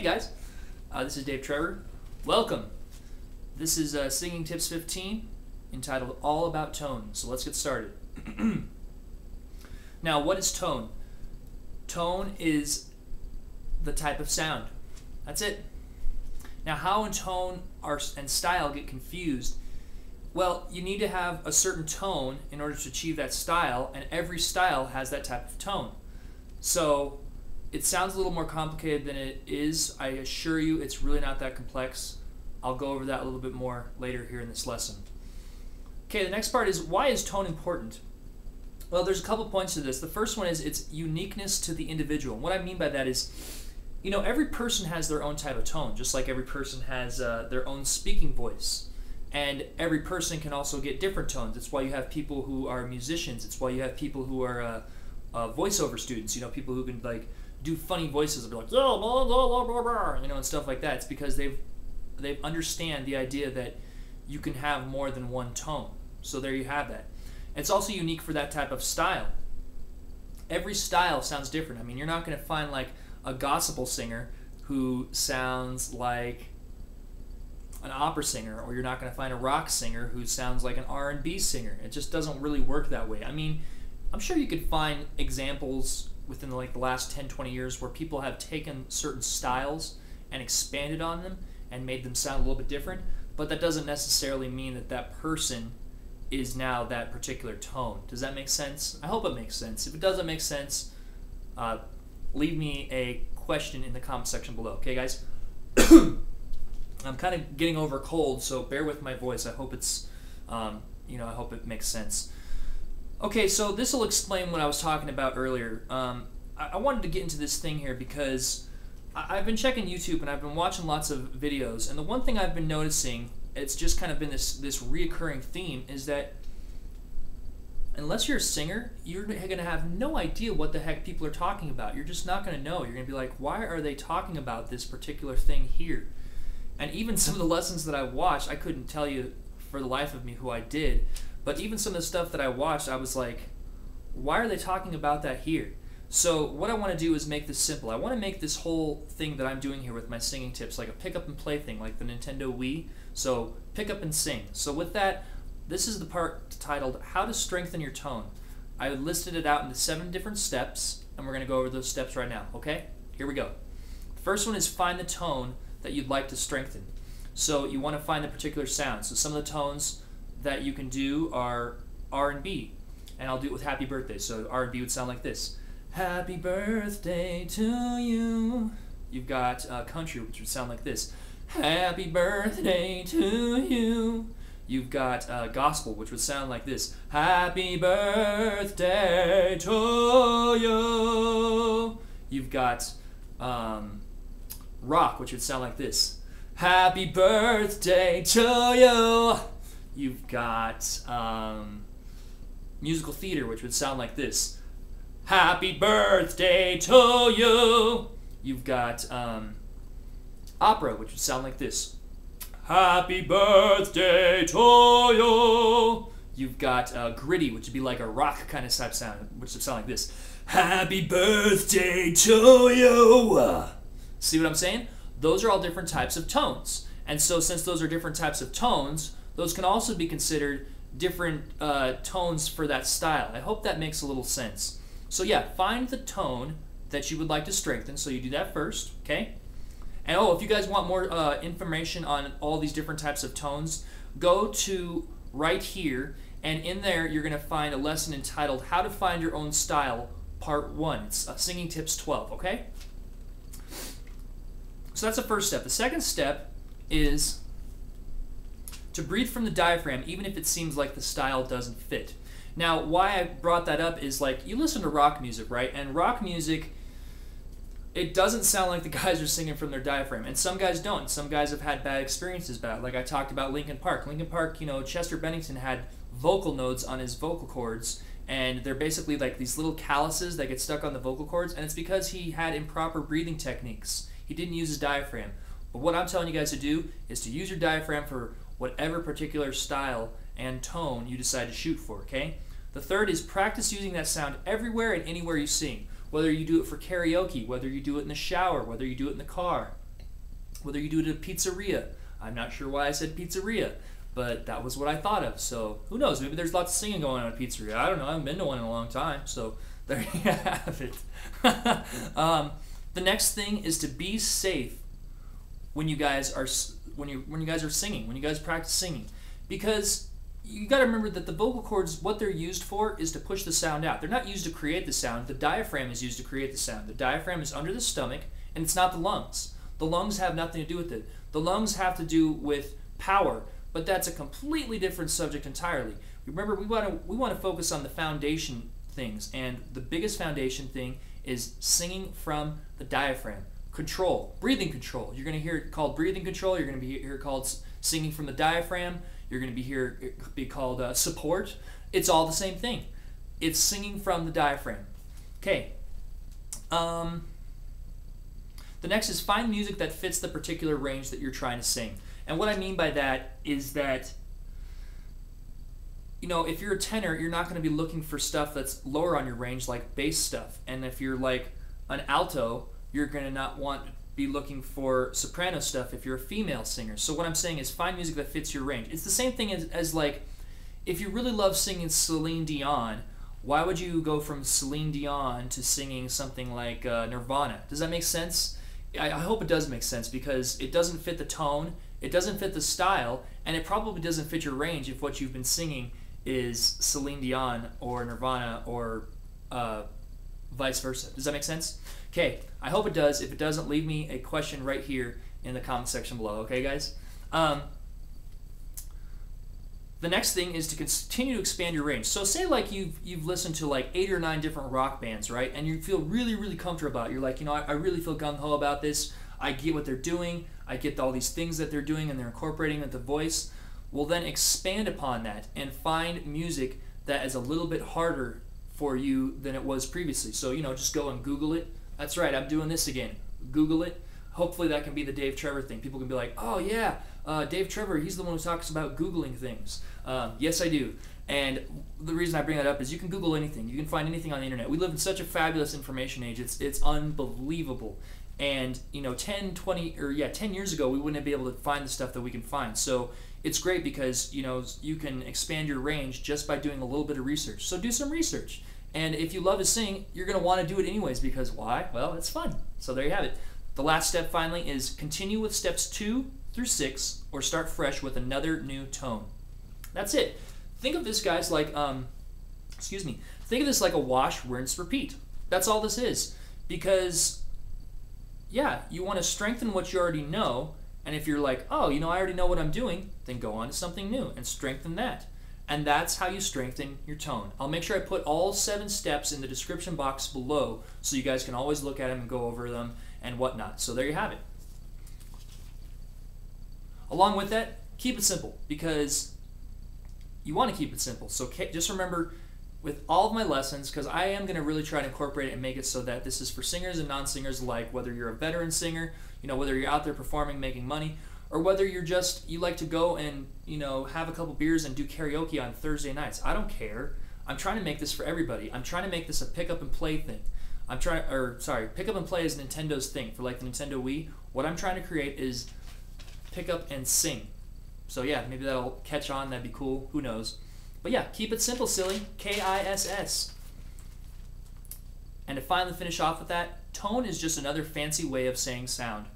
guys, this is Trevor. Welcome. This is Singing Tips 15, entitled All About Tone. So let's get started. Now, what is tone? Tone is the type of sound. That's it. Now, how tone and style get confused? Well, you need to have a certain tone in order to achieve that style, and every style has that type of tone. So it sounds a little more complicated than it is. I assure you it's really not that complex. I'll go over that a little bit more later here in this lesson. Okay, the next part is, why is tone important? Well, there's a couple points to this. The first one is its uniqueness to the individual. What I mean by that is, you know, every person has their own type of tone, just like every person has their own speaking voice. And every person can also get different tones. It's why you have people who are musicians. It's why you have people who are voiceover students, you know, people who can like do funny voices. They'll be like, oh, blah, blah, blah, blah, you know, and stuff like that. It's because they understand the idea that you can have more than one tone. So there you have that. It's also unique for that type of style. Every style sounds different. I mean, you're not going to find like a gospel singer who sounds like an opera singer, or you're not going to find a rock singer who sounds like an R&B singer. It just doesn't really work that way. I mean, I'm sure you could find examples within like the last 10, 20 years where people have taken certain styles and expanded on them and made them sound a little bit different, but that doesn't necessarily mean that that person is now that particular tone. Does that make sense? I hope it makes sense. If it doesn't make sense, leave me a question in the comment section below. Okay, guys? I'm kind of getting over a cold, so bear with my voice. I hope it's, you know, I hope it makes sense. Okay, so this will explain what I was talking about earlier. I wanted to get into this thing here because I've been checking YouTube and I've been watching lots of videos, and the one thing I've been noticing, it's just kind of been this reoccurring theme, is that unless you're a singer, you're going to have no idea what the heck people are talking about. You're just not going to know. You're going to be like, why are they talking about this particular thing here? And even some of the lessons that I watched, I couldn't tell you for the life of me who I did, but even some of the stuff that I watched, I was like, why are they talking about that here? So what I want to do is make this simple. I want to make this whole thing that I'm doing here with my singing tips like a pick up and play thing, like the Nintendo Wii. So pick up and sing. So with that, this is the part titled How to Strengthen Your Tone. I listed it out into 7 different steps, and we're going to go over those steps right now, okay? Here we go. The first one is find the tone that you'd like to strengthen. So you want to find the particular sound. So some of the tones that you can do are R&B, and I'll do it with Happy Birthday. So R&B would sound like this. Happy birthday to you. You've got country, which would sound like this. Happy birthday to you. You've got gospel, which would sound like this. Happy birthday to you. You've got rock, which would sound like this. Happy birthday to you. You've got musical theater, which would sound like this. Happy birthday to you. You've got opera, which would sound like this. Happy birthday to you. You've got gritty, which would be like a rock kind of type sound, which would sound like this. Happy birthday to you. See what I'm saying? Those are all different types of tones. And so since those are different types of tones, those can also be considered different tones for that style. I hope that makes a little sense. So yeah, find the tone that you would like to strengthen. So you do that first, okay? And oh, if you guys want more information on all these different types of tones, go to right here, and in there you're going to find a lesson entitled How to Find Your Own Style, Part 1. It's Singing Tips 12, okay? So that's the first step. The second step is to breathe from the diaphragm, even if it seems like the style doesn't fit. Now, why I brought that up is, like, you listen to rock music, right? And rock music, it doesn't sound like the guys are singing from their diaphragm. And some guys don't. Some guys have had bad experiences about it. Like I talked about Linkin Park. Linkin Park, you know, Chester Bennington had vocal nodes on his vocal cords, and they're basically like these little calluses that get stuck on the vocal cords, and it's because he had improper breathing techniques. He didn't use his diaphragm. But what I'm telling you guys to do is to use your diaphragm for whatever particular style and tone you decide to shoot for, okay? The third is practice using that sound everywhere and anywhere you sing. Whether you do it for karaoke, whether you do it in the shower, whether you do it in the car, whether you do it at a pizzeria. I'm not sure why I said pizzeria, but that was what I thought of. So who knows? Maybe there's lots of singing going on at a pizzeria. I don't know. I haven't been to one in a long time. So there you have it. The next thing is to be safe when you guys are when you guys are singing, when you guys practice singing, because you got to remember that the vocal cords, what they're used for is to push the sound out. They're not used to create the sound. The diaphragm is used to create the sound. The diaphragm is under the stomach, and it's not the lungs. The lungs have nothing to do with it. The lungs have to do with power, but that's a completely different subject entirely. Remember, we want to focus on the foundation things, and the biggest foundation thing is singing from the diaphragm. Control, breathing control. You're going to hear it called breathing control. You're going to hear it called singing from the diaphragm. You're going to hear it be called support. It's all the same thing. It's singing from the diaphragm. Okay. The next is find music that fits the particular range that you're trying to sing. And what I mean by that is that, you know, if you're a tenor, you're not going to be looking for stuff that's lower on your range, like bass stuff. And if you're like an alto, you're going to not want to be looking for soprano stuff if you're a female singer. So what I'm saying is find music that fits your range. It's the same thing as like, if you really love singing Celine Dion, why would you go from Celine Dion to singing something like Nirvana? Does that make sense? I hope it does make sense, because it doesn't fit the tone, it doesn't fit the style, and it probably doesn't fit your range if what you've been singing is Celine Dion or Nirvana or vice versa. Does that make sense? Okay, I hope it does. If it doesn't, leave me a question right here in the comment section below. Okay, guys? The next thing is to continue to expand your range. So say like you've listened to like 8 or 9 different rock bands, right? And you feel really, really comfortable about it. You're like, you know, I really feel gung-ho about this. I get what they're doing. I get all these things that they're doing and they're incorporating with the voice. Well, then expand upon that and find music that is a little bit harder for you than it was previously. So, you know, just go and Google it. That's right, I'm doing this again. Google it. Hopefully that can be the Dave Trevor thing. People can be like, oh yeah, Dave Trevor, he's the one who talks about Googling things. Yes, I do. And the reason I bring that up is you can Google anything. You can find anything on the internet. We live in such a fabulous information age. It's unbelievable. And, you know, 10 years ago, we wouldn't be able to find the stuff that we can find. So it's great because, you know, you can expand your range just by doing a little bit of research. So do some research. And if you love to sing, you're going to want to do it anyways, because why? Well, it's fun. So there you have it. The last step finally is continue with steps 2 through 6, or start fresh with another new tone. That's it. Think of this, guys, like, think of this like a wash, rinse, repeat. That's all this is. Because, yeah, you want to strengthen what you already know, and if you're like, oh, you know, I already know what I'm doing, then go on to something new and strengthen that. And that's how you strengthen your tone. I'll make sure I put all 7 steps in the description box below so you guys can always look at them and go over them and whatnot. So there you have it. Along with that, keep it simple, because you want to keep it simple. So just remember, with all of my lessons, because I am going to really try to incorporate it and make it so that this is for singers and non-singers alike, whether you're a veteran singer, you know, whether you're out there performing, making money, or whether you're just, you like to go and, you know, have a couple beers and do karaoke on Thursday nights. I don't care. I'm trying to make this for everybody. I'm trying to make this a pick up and play thing. Pick up and play is Nintendo's thing for like the Nintendo Wii. What I'm trying to create is pick up and sing. So yeah, maybe that'll catch on. That'd be cool. Who knows? But yeah, keep it simple, silly. KISS. And to finally finish off with that, tone is just another fancy way of saying sound.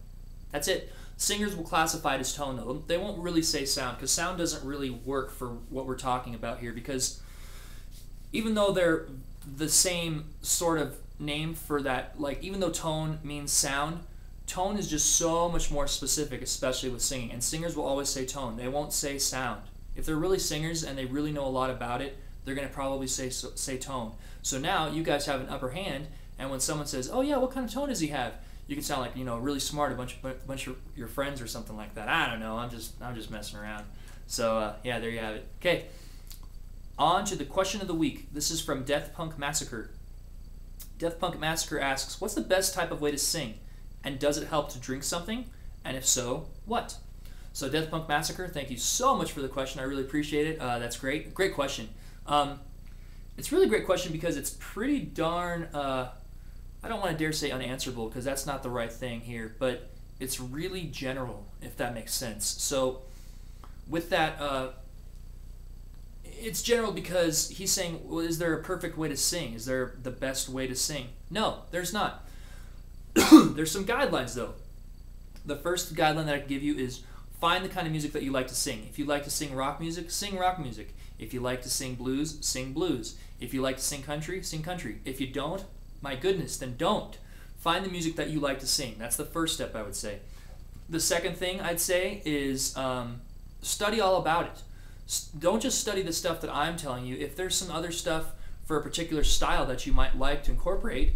That's it. Singers will classify it as tone, though. They won't really say sound, because sound doesn't really work for what we're talking about here, because even though they're the same sort of name for that, like, even though tone means sound, tone is just so much more specific, especially with singing. And singers will always say tone. They won't say sound. If they're really singers and they really know a lot about it, they're going to probably say tone. So now you guys have an upper hand, and when someone says, oh yeah, what kind of tone does he have? You can sound like, you know, really smart, a bunch of your friends or something like that. I don't know. I'm just messing around. So yeah, there you have it. Okay, on to the question of the week. This is from Death Punk Massacre. Death Punk Massacre asks, what's the best type of way to sing? And does it help to drink something? And if so, what? So Death Punk Massacre, thank you so much for the question. I really appreciate it. That's great. Great question. It's really a great question because it's pretty darn... I don't want to dare say unanswerable, because that's not the right thing here, but It's really general, if that makes sense. So with that, it's general because he's saying, well, is there a perfect way to sing? Is there the best way to sing? No, there's not. There's some guidelines, though. The first guideline that I can give you is find the kind of music that you like to sing. If you like to sing rock music, sing rock music. If you like to sing blues, sing blues. If you like to sing country, sing country. If you don't, my goodness, then don't. Find the music that you like to sing. That's the first step, I would say. The second thing I'd say is study all about it. Don't just study the stuff that I'm telling you. If there's some other stuff for a particular style that you might like to incorporate,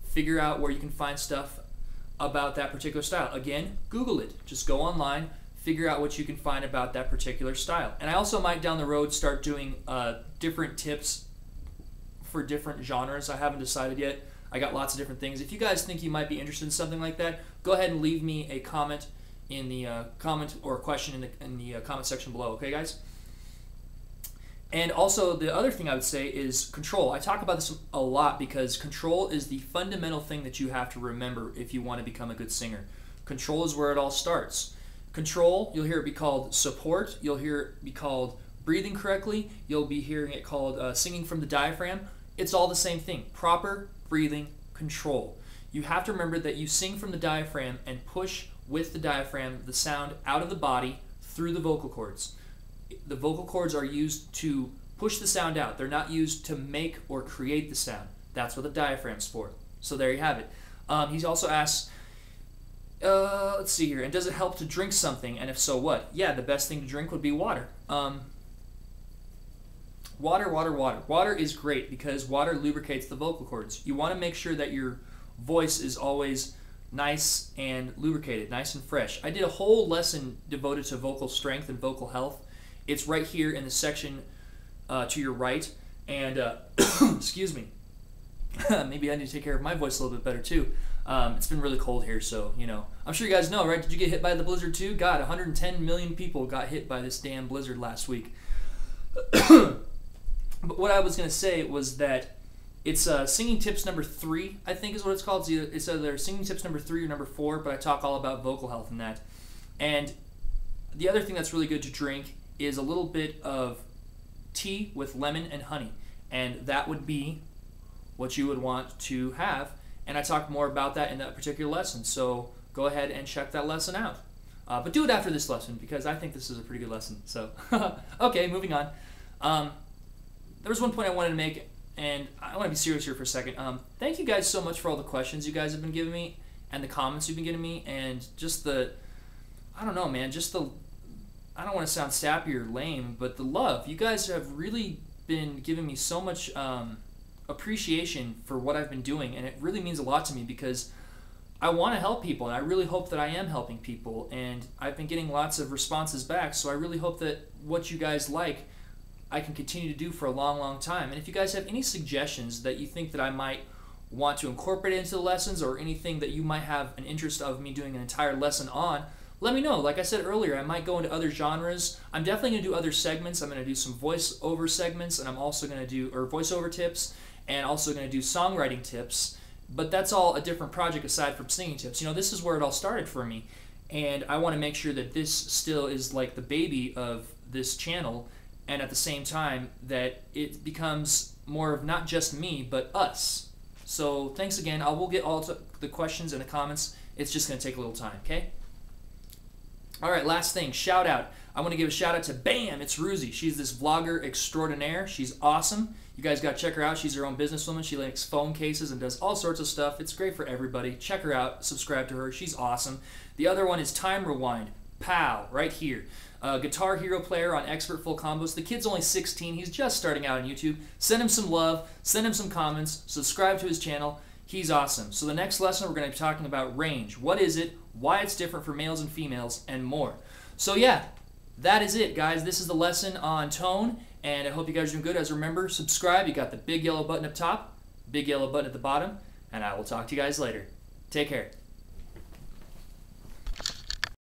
figure out where you can find stuff about that particular style. Again, Google it. Just go online, figure out what you can find about that particular style. And I also might down the road start doing different tips for different genres. I haven't decided yet. I got lots of different things. If you guys think you might be interested in something like that, go ahead and leave me a comment in the comment or a question in the comment section below. Okay, guys? And also, the other thing I would say is control. I talk about this a lot because control is the fundamental thing that you have to remember if you want to become a good singer. Control is where it all starts. Control, you'll hear it be called support. You'll hear it be called breathing correctly. You'll be hearing it called singing from the diaphragm. It's all the same thing. Proper breathing control. You have to remember that you sing from the diaphragm and push with the diaphragm the sound out of the body through the vocal cords. The vocal cords are used to push the sound out. They're not used to make or create the sound. That's what the diaphragm's for. So there you have it. He also asks, let's see here, and does it help to drink something? And if so, what? Yeah, the best thing to drink would be water. Water. Water is great because water lubricates the vocal cords. You want to make sure that your voice is always nice and lubricated, nice and fresh. I did a whole lesson devoted to vocal strength and vocal health. It's right here in the section to your right. And, excuse me, maybe I need to take care of my voice a little bit better too. It's been really cold here, so, you know. I'm sure you guys know, right? Did you get hit by the blizzard too? God, 110 million people got hit by this damn blizzard last week. But what I was going to say was that it's singing tips number 3, I think is what it's called. It's either singing tips number 3 or number 4, but I talk all about vocal health in that. And the other thing that's really good to drink is a little bit of tea with lemon and honey. And that would be what you would want to have. And I talk more about that in that particular lesson. So go ahead and check that lesson out. But do it after this lesson because I think this is a pretty good lesson. So, okay, moving on. There was one point I wanted to make, and I want to be serious here for a second. Thank you guys so much for all the questions you guys have been giving me and the comments you've been giving me and just the, I don't know, man, just the, I don't want to sound sappy or lame, but the love. You guys have really been giving me so much appreciation for what I've been doing, and it really means a lot to me because I want to help people, and I really hope that I am helping people, and I've been getting lots of responses back, so I really hope that what you guys like I can continue to do for a long, long time. And if you guys have any suggestions that you think that I might want to incorporate into the lessons or anything that you might have an interest of me doing an entire lesson on, let me know. Like I said earlier, I might go into other genres. I'm definitely going to do other segments. I'm going to do some voiceover segments, and I'm also going to do voiceover tips, and also going to do songwriting tips. But that's all a different project aside from singing tips. You know, this is where it all started for me, and I want to make sure that this still is like the baby of this channel, and at the same time that it becomes more of not just me, but us. So thanks again. I will get all the questions and the comments. It's just going to take a little time, okay? All right, last thing, shout out. I want to give a shout out to Bam, it's Ruzi. She's this vlogger extraordinaire. She's awesome. You guys got to check her out. She's her own businesswoman. She makes phone cases and does all sorts of stuff. It's great for everybody. Check her out. Subscribe to her. She's awesome. The other one is Time Rewind. Pow, right here. Guitar Hero player on Expert Full Combos. The kid's only 16. He's just starting out on YouTube. Send him some love. Send him some comments. Subscribe to his channel. He's awesome. So the next lesson we're going to be talking about range. What is it? Why it's different for males and females, and more. So yeah, that is it, guys. This is the lesson on tone, and I hope you guys are doing good. As remember, subscribe. You got the big yellow button up top, big yellow button at the bottom, and I will talk to you guys later. Take care.